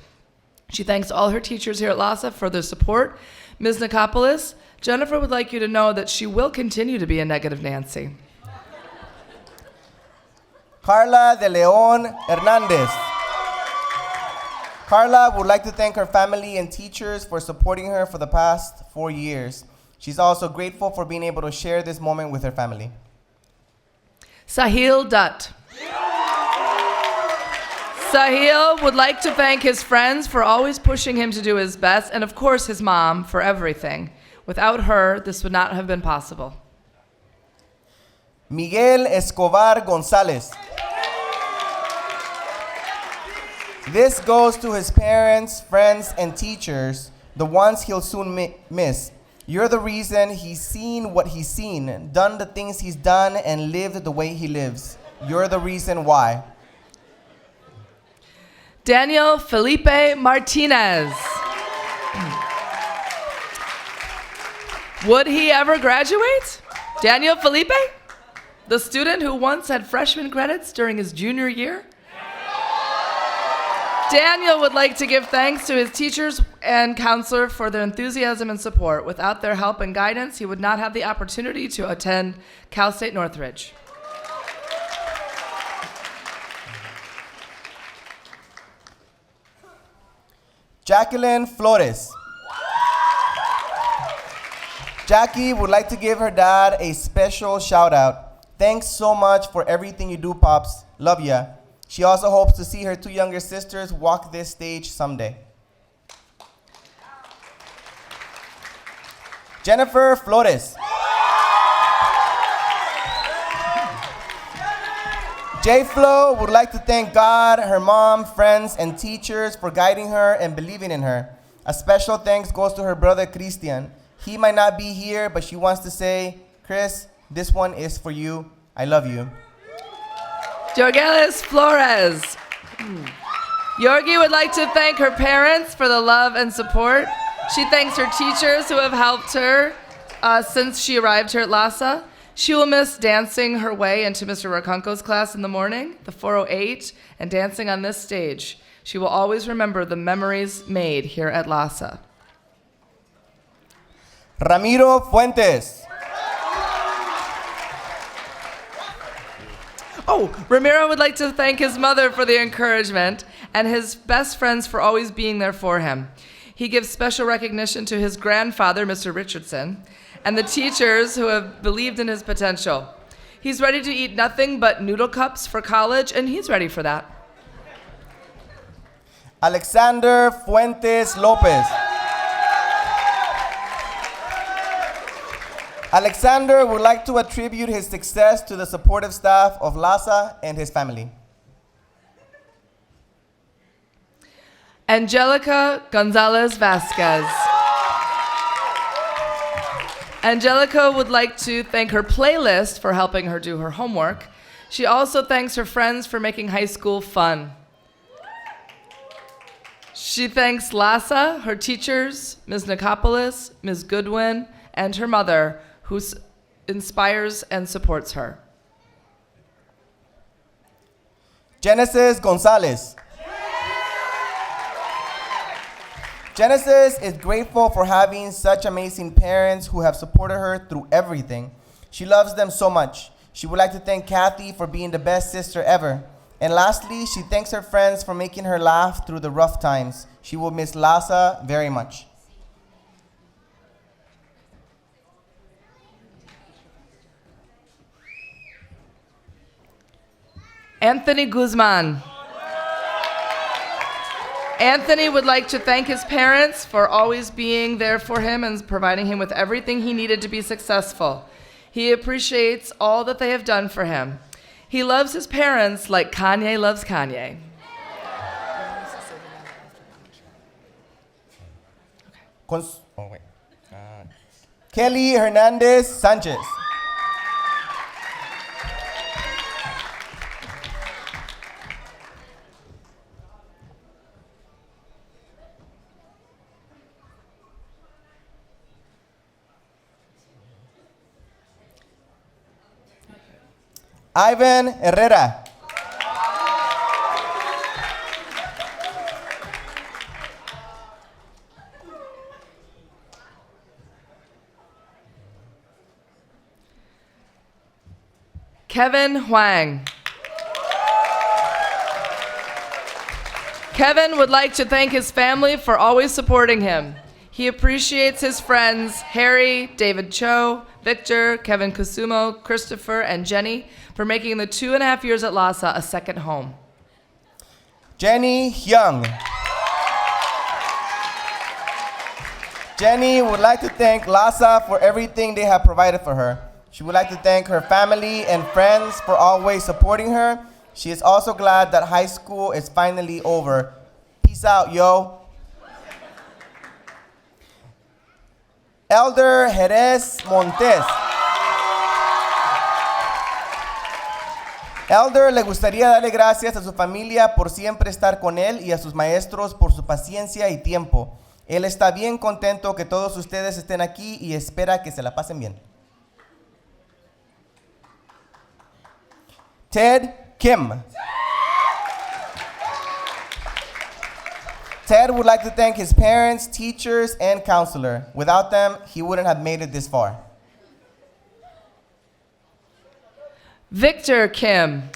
She thanks all her teachers here at LAHSA for their support. Ms. Nicopolis, Jennifer would like you to know that she will continue to be a negative Nancy. Carla de Leon Hernandez. Carla would like to thank her family and teachers for supporting her for the past 4 years. She's also grateful for being able to share this moment with her family. Sahil Dutt. Sahil would like to thank his friends for always pushing him to do his best, and of course his mom for everything. Without her, this would not have been possible. Miguel Escobar Gonzalez. This goes to his parents, friends, and teachers, the ones he'll soon miss. You're the reason he's seen what he's seen, done the things he's done, and lived the way he lives. You're the reason why. Daniel Felipe Martinez. Would he ever graduate? Daniel Felipe? The student who once had freshman credits during his junior year? Daniel would like to give thanks to his teachers and counselor for their enthusiasm and support. Without their help and guidance, he would not have the opportunity to attend Cal State Northridge. Jacqueline Flores. Jackie would like to give her dad a special shout out. Thanks so much for everything you do, Pops. Love ya. She also hopes to see her two younger sisters walk this stage someday. Jennifer Flores. J-Flo would like to thank God, her mom, friends, and teachers for guiding her and believing in her. A special thanks goes to her brother Christian. He might not be here, but she wants to say, Chris, this one is for you. I love you. Jorgelis Flores. Yorgi would like to thank her parents for the love and support. She thanks her teachers who have helped her since she arrived here at LAHSA. She will miss dancing her way into Mr. Rakonko's class in the morning, the 408, and dancing on this stage. She will always remember the memories made here at LAHSA. Ramiro Fuentes. Oh, Ramiro would like to thank his mother for the encouragement and his best friends for always being there for him. He gives special recognition to his grandfather, Mr. Richardson, and the teachers who have believed in his potential. He's ready to eat nothing but noodle cups for college, and he's ready for that. Alexander Fuentes Lopez. Alexander would like to attribute his success to the supportive staff of LAHSA and his family. Angelica Gonzalez Vasquez. Angelica would like to thank her playlist for helping her do her homework. She also thanks her friends for making high school fun. She thanks LAHSA, her teachers, Ms. Nicopolis, Ms. Goodwin, and her mother, who inspires and supports her. Genesis Gonzalez. Genesis is grateful for having such amazing parents who have supported her through everything. She loves them so much. She would like to thank Kathy for being the best sister ever. And lastly, she thanks her friends for making her laugh through the rough times. She will miss LAHSA very much. Anthony Guzman. Anthony would like to thank his parents for always being there for him and providing him with everything he needed to be successful. He appreciates all that they have done for him. He loves his parents like Kanye loves Kanye. Kelly Hernandez Sanchez. Ivan Herrera. Kevin Huang. Kevin would like to thank his family for always supporting him. He appreciates his friends, Harry, David Cho, Victor, Kevin Kusumo, Christopher, and Jenny for making the 2.5 years at LAHSA a second home. Jenny Hyung. Jenny would like to thank LAHSA for everything they have provided for her. She would like to thank her family and friends for always supporting her. She is also glad that high school is finally over. Peace out, yo. Elder Jerez Montes. Elder le gustaría darle gracias a su familia por siempre estar con él y a sus maestros por su paciencia y tiempo. Él está bien contento que todos ustedes estén aquí y espera que se la pasen bien. Ted Kim. Ted would like to thank his parents, teachers, and counselor. Without them, he wouldn't have made it this far. Victor Kim.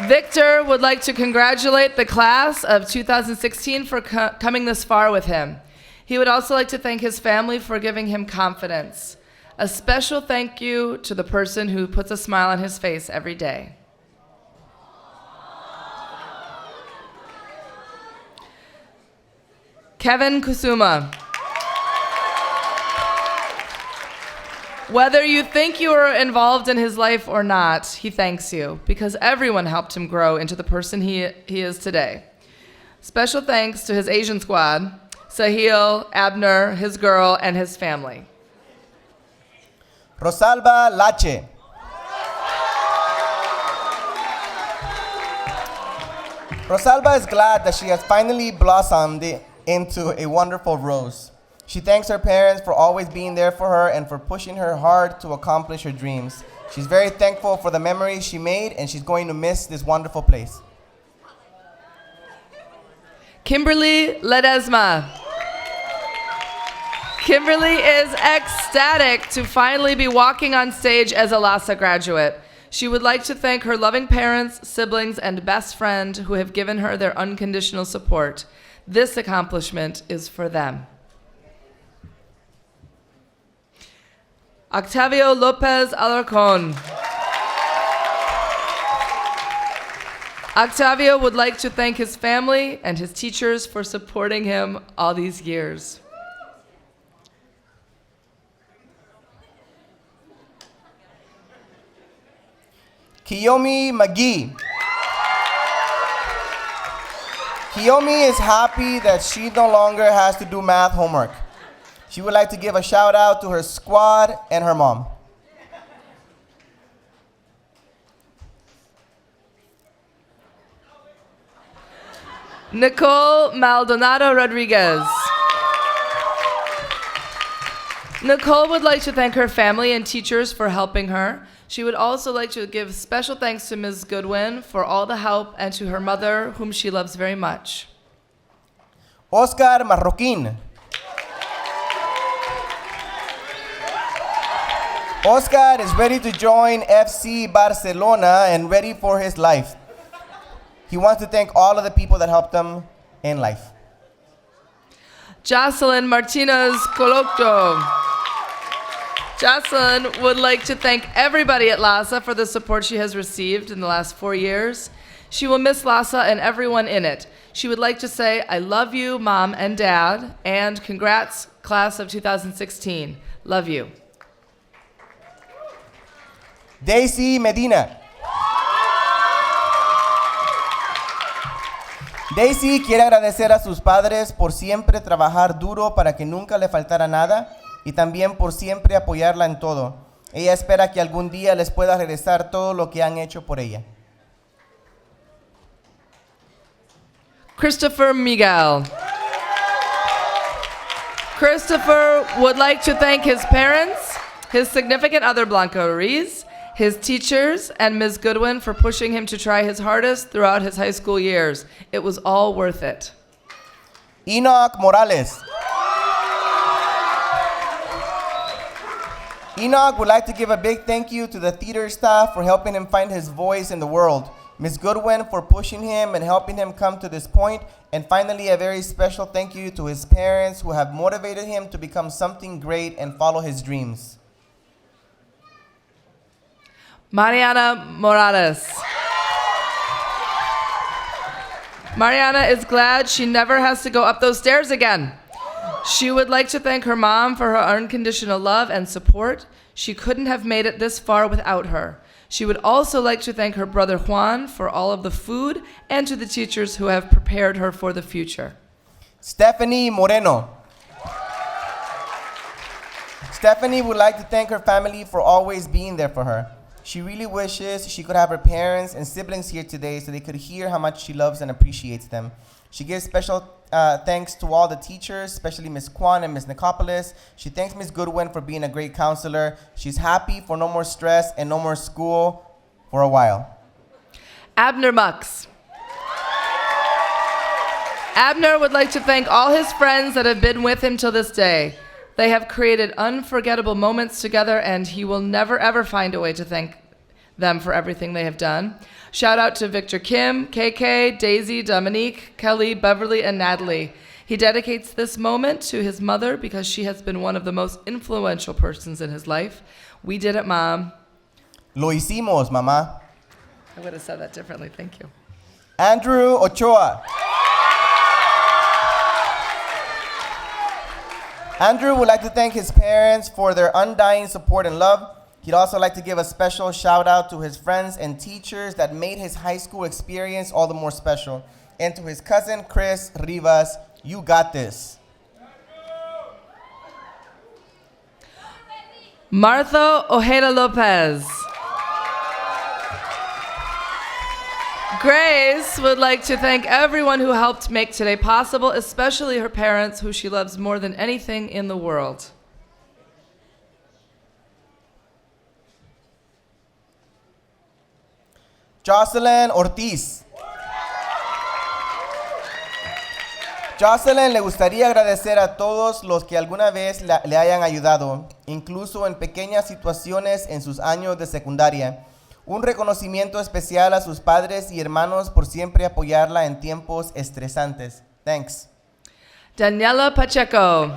Victor would like to congratulate the class of 2016 for coming this far with him. He would also like to thank his family for giving him confidence. A special thank you to the person who puts a smile on his face every day. Kevin Kusuma. Whether you think you are involved in his life or not, he thanks you because everyone helped him grow into the person he is today. Special thanks to his Asian squad Sahil, Abner, his girl, and his family. Rosalba Lache. Rosalba is glad that she has finally blossomed into a wonderful rose. She thanks her parents for always being there for her and for pushing her hard to accomplish her dreams. She's very thankful for the memories she made, and she's going to miss this wonderful place. Kimberly Ledesma. Kimberly is ecstatic to finally be walking on stage as a LAHSA graduate. She would like to thank her loving parents, siblings, and best friend who have given her their unconditional support. This accomplishment is for them. Octavio Lopez Alarcon. Octavio would like to thank his family and his teachers for supporting him all these years. Kiyomi McGee. Kiyomi is happy that she no longer has to do math homework. She would like to give a shout out to her squad and her mom. Nicole Maldonado Rodriguez. Nicole would like to thank her family and teachers for helping her. She would also like to give special thanks to Ms. Goodwin for all the help and to her mother, whom she loves very much. Oscar Marroquin. Oscar is ready to join FC Barcelona and ready for his life. He wants to thank all of the people that helped him in life. Jocelyn Martinez Colocto. Jocelyn would like to thank everybody at LAHSA for the support she has received in the last 4 years. She will miss LAHSA and everyone in it. She would like to say, I love you, Mom and Dad, and congrats, class of 2016. Love you. Daisy Medina. Daisy quiere agradecer a sus padres por siempre trabajar duro para que nunca le faltara nada y también por siempre apoyarla en todo. Ella espera que algún día les pueda regresar todo lo que han hecho por ella. Christopher Miguel. Christopher would like to thank his parents, his significant other Blanca Ruiz, his teachers, and Ms. Goodwin for pushing him to try his hardest throughout his high school years. It was all worth it. Enoch Morales. Enoch would like to give a big thank you to the theater staff for helping him find his voice in the world, Ms. Goodwin for pushing him and helping him come to this point, and finally a very special thank you to his parents who have motivated him to become something great and follow his dreams. Mariana Morales. Mariana is glad she never has to go up those stairs again. She would like to thank her mom for her unconditional love and support. She couldn't have made it this far without her. She would also like to thank her brother Juan for all of the food and to the teachers who have prepared her for the future. Stephanie Moreno. Stephanie would like to thank her family for always being there for her. She really wishes she could have her parents and siblings here today so they could hear how much she loves and appreciates them. She gives special thanks to all the teachers, especially Ms. Kwan and Ms. Nicopolis. She thanks Ms. Goodwin for being a great counselor. She's happy for no more stress and no more school for a while. Abner Mux. Abner would like to thank all his friends that have been with him till this day. They have created unforgettable moments together, and he will never ever find a way to thank them for everything they have done. Shout out to Victor Kim, KK, Daisy, Dominique, Kelly, Beverly, and Natalie. He dedicates this moment to his mother because she has been one of the most influential persons in his life. We did it, Mom. Lo hicimos, mamá. I would have said that differently, thank you. Andrew Ochoa. Andrew would like to thank his parents for their undying support and love. He'd also like to give a special shout out to his friends and teachers that made his high school experience all the more special. And to his cousin, Chris Rivas, you got this. Martha Ojeda Lopez. Grace would like to thank everyone who helped make today possible, especially her parents, who she loves more than anything in the world. Jocelyn Ortiz. Jocelyn le gustaría agradecer a todos los que alguna vez le hayan ayudado, incluso en pequeñas situaciones en sus años de secundaria. Un reconocimiento especial a sus padres y hermanos por siempre apoyarla en tiempos estresantes. Thanks. Daniela Pacheco.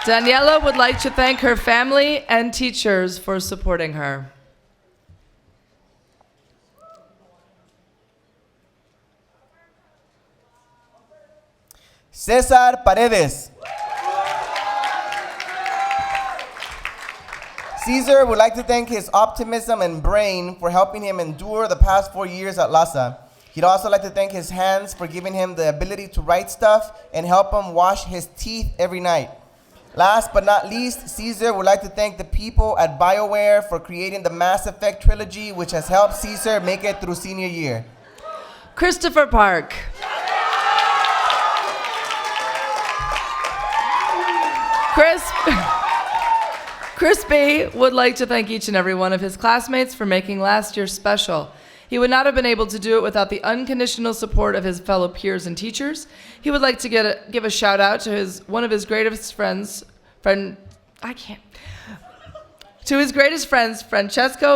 Daniela would like to thank her family and teachers for supporting her. César Paredes. Caesar would like to thank his optimism and brain for helping him endure the past 4 years at LAHSA. He'd also like to thank his hands for giving him the ability to write stuff and help him wash his teeth every night. Last but not least, Caesar would like to thank the people at BioWare for creating the Mass Effect trilogy, which has helped Caesar make it through senior year. Christopher Park. Chris B. would like to thank each and every one of his classmates for making last year special. He would not have been able to do it without the unconditional support of his fellow peers and teachers. He would like to give a shout out to one of his greatest friends, Francesco,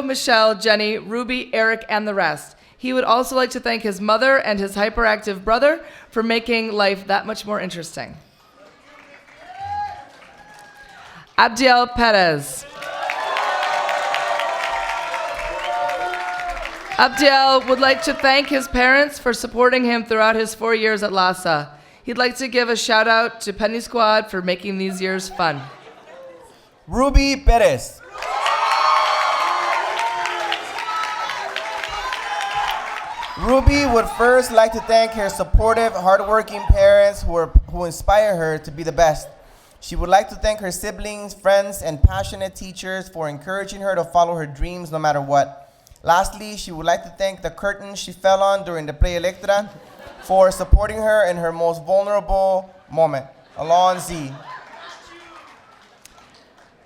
Michelle, Jenny, Ruby, Eric, and the rest. He would also like to thank his mother and his hyperactive brother for making life that much more interesting. Abdiel Perez. Abdiel would like to thank his parents for supporting him throughout his 4 years at LAHSA. He'd like to give a shout out to Penny Squad for making these years fun. Ruby Perez. Ruby would first like to thank her supportive, hardworking parents who inspire her to be the best. She would like to thank her siblings, friends, and passionate teachers for encouraging her to follow her dreams no matter what. Lastly, she would like to thank the curtain she fell on during the Play Electra for supporting her in her most vulnerable moment. Alon Z.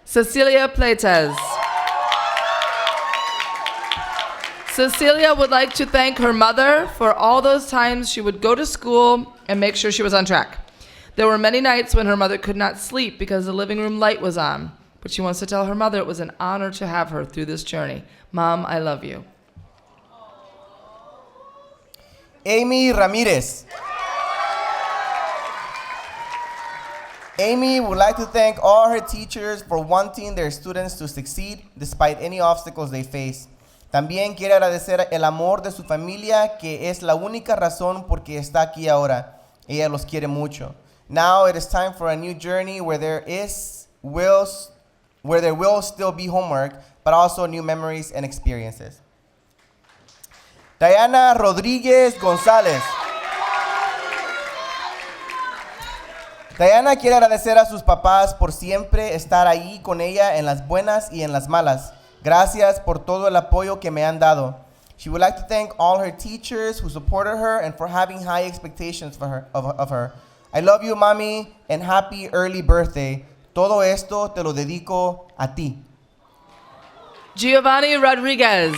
Cecilia Pleites. Cecilia would like to thank her mother for all those times she would go to school and make sure she was on track. There were many nights when her mother could not sleep because the living room light was on, but she wants to tell her mother it was an honor to have her through this journey. Mom, I love you. Amy Ramirez. Amy would like to thank all her teachers for wanting their students to succeed despite any obstacles they face. También quiere agradecer el amor de su familia, que es la única razón por que está aquí ahora. Ella los quiere mucho. Now it is time for a new journey where there will still be homework, but also new memories and experiences. Diana Rodríguez González. Diana quiere agradecer a sus papás por siempre estar ahí con ella en las buenas y en las malas. Gracias por todo el apoyo que me han dado. She would like to thank all her teachers who supported her and for having high expectations of her. I love you, mommy, and happy early birthday. Todo esto te lo dedico a ti. Giovanni Rodriguez.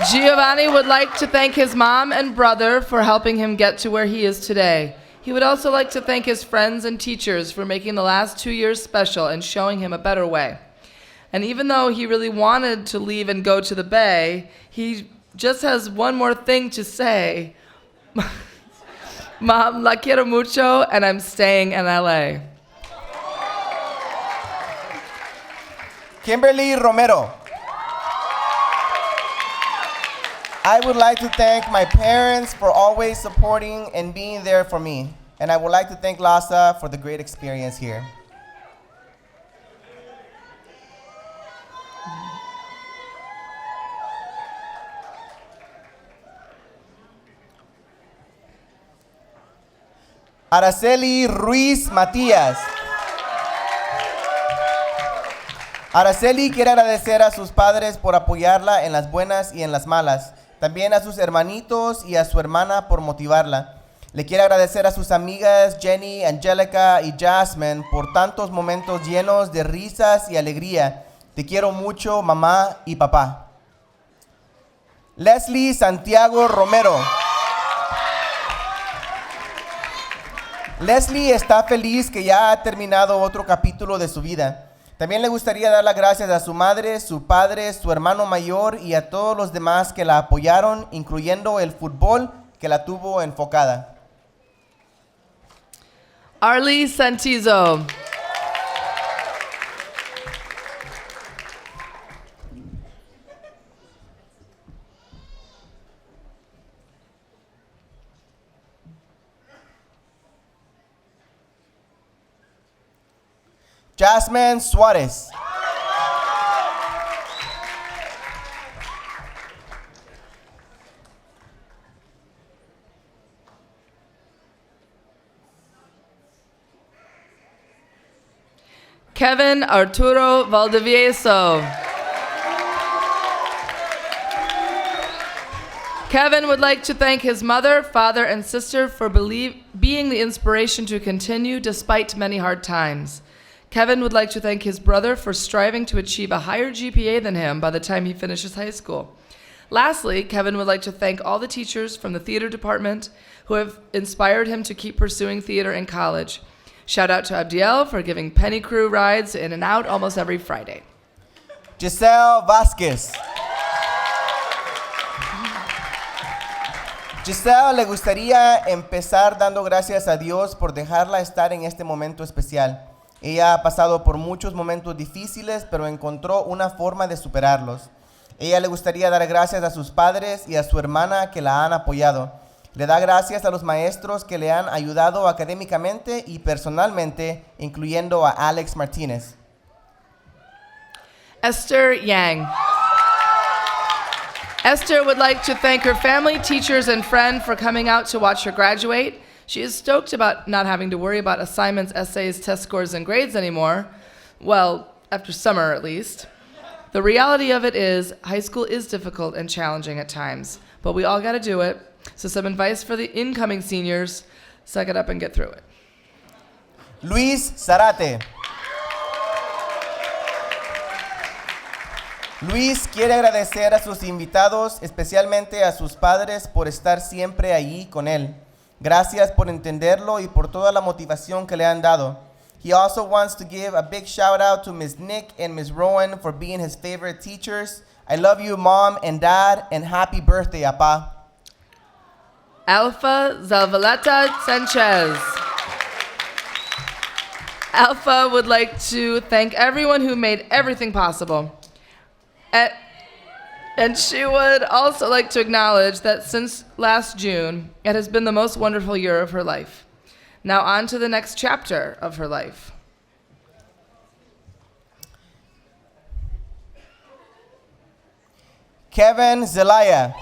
Giovanni would like to thank his mom and brother for helping him get to where he is today. He would also like to thank his friends and teachers for making the last 2 years special and showing him a better way. And even though he really wanted to leave and go to the Bay, he just has one more thing to say. Mom, la quiero mucho, and I'm staying in LA. Kimberly Romero. I would like to thank my parents for always supporting and being there for me. And I would like to thank LAHSA for the great experience here. Araceli Ruiz Matías. Araceli quiere agradecer a sus padres por apoyarla en las buenas y en las malas. También a sus hermanitos y a su hermana por motivarla. Le quiere agradecer a sus amigas Jenny, Angelica y Jasmine por tantos momentos llenos de risas y alegría. Te quiero mucho, mamá y papá. Leslie Santiago Romero. Leslie está feliz que ya ha terminado otro capítulo de su vida. También le gustaría dar las gracias a su madre, su padre, su hermano mayor y a todos los demás que la apoyaron, incluyendo el fútbol que la tuvo enfocada. Arlie Santizo. Jasmine Suárez. Kevin Arturo Valdivieso. Kevin would like to thank his mother, father, and sister for being the inspiration to continue despite many hard times. Kevin would like to thank his brother for striving to achieve a higher GPA than him by the time he finishes high school. Lastly, Kevin would like to thank all the teachers from the theater department who have inspired him to keep pursuing theater in college. Shout out to Abdiel for giving Penny Crew rides in and out almost every Friday. Giselle Vázquez. Giselle le gustaría empezar dando gracias a Dios por dejarla estar en este momento especial. Ella ha pasado por muchos momentos difíciles, pero encontró una forma de superarlos. Ella le gustaría dar gracias a sus padres y a su hermana que la han apoyado. Le da gracias a los maestros que le han ayudado académicamente y personalmente, incluyendo a Alex Martínez. Esther Yang. Esther would like to thank her family, teachers, and friend for coming out to watch her graduate. She is stoked about not having to worry about assignments, essays, test scores, and grades anymore. Well, after summer at least. The reality of it is, high school is difficult and challenging at times, but we all gotta do it. So some advice for the incoming seniors, suck it up and get through it. Luis Zarate. Luis quiere agradecer a sus invitados, especialmente a sus padres, por estar siempre allí con él. Gracias por entenderlo y por toda la motivación que le han dado. He also wants to give a big shout out to Ms. Nick and Ms. Rowan for being his favorite teachers. I love you, Mom and Dad, and happy birthday, Apá. Alpha Zavaleta Sanchez. Alpha would like to thank everyone who made everything possible. And she would also like to acknowledge that since last June, it has been the most wonderful year of her life. Now on to the next chapter of her life. Kevin Zelaya.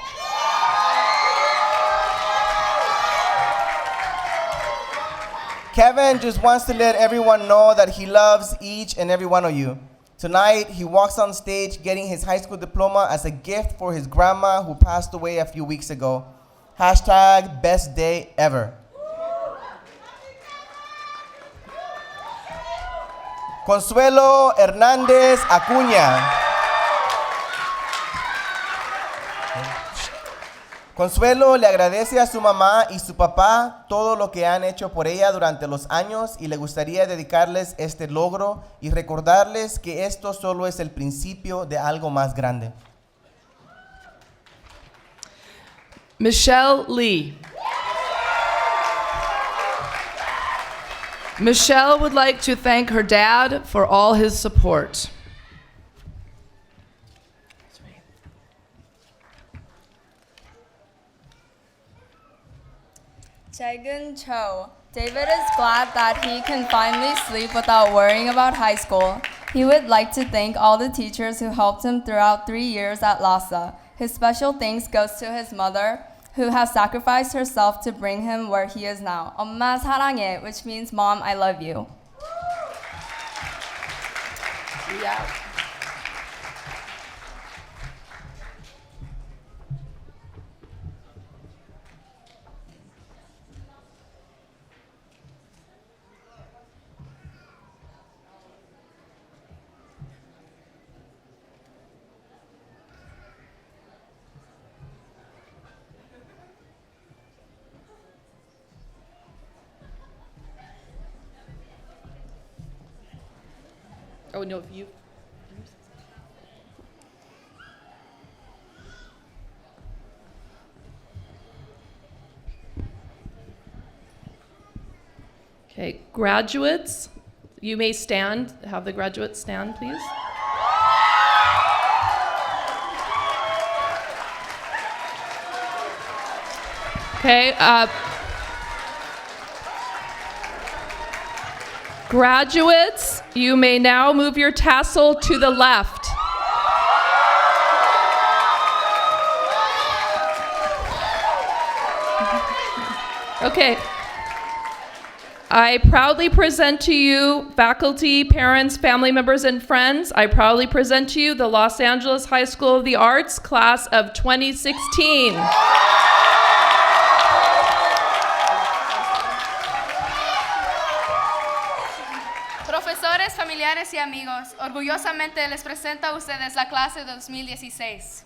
Kevin just wants to let everyone know that he loves each and every one of you. Tonight, he walks on stage getting his high school diploma as a gift for his grandma who passed away a few weeks ago. Hashtag best day ever. Consuelo Hernández Acuña. Consuelo le agradece a su mamá y su papá todo lo que han hecho por ella durante los años y le gustaría dedicarles este logro y recordarles que esto solo es el principio de algo más grande. Michelle Lee. Michelle would like to thank her dad for all his support. Jaegun Cho. David is glad that he can finally sleep without worrying about high school. He would like to thank all the teachers who helped him throughout 3 years at LAHSA. His special thanks goes to his mother, who has sacrificed herself to bring him where he is now. 엄마 사랑해, which means Mom, I love you. Yeah. Oh, no, if you. Okay, graduates, you may stand. Have the graduates stand, please. Okay, graduates, you may now move your tassel to the left. Okay. I proudly present to you, faculty, parents, family members, and friends, I proudly present to you the Los Angeles High School of the Arts class of 2016. Profesores, familiares y amigos, orgullosamente les presento a ustedes la clase de 2016.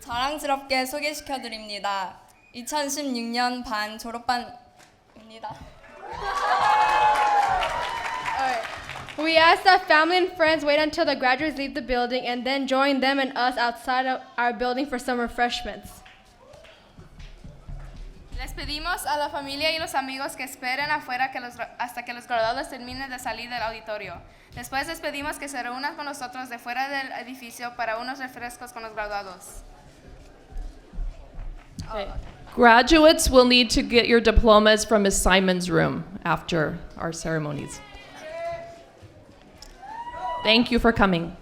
자랑스럽게 소개시켜드립니다. 2016년 반 졸업반입니다. We ask that family and friends wait until the graduates leave the building and then join them and us outside of our building for some refreshments. Les pedimos a la familia y los amigos que esperen afuera hasta que los graduados terminen de salir del auditorio. Después les pedimos que se reúnan con nosotros de fuera del edificio para unos refrescos con los graduados. Graduates will need to get your diplomas from Ms. Simon's room after our ceremonies. Thank you for coming.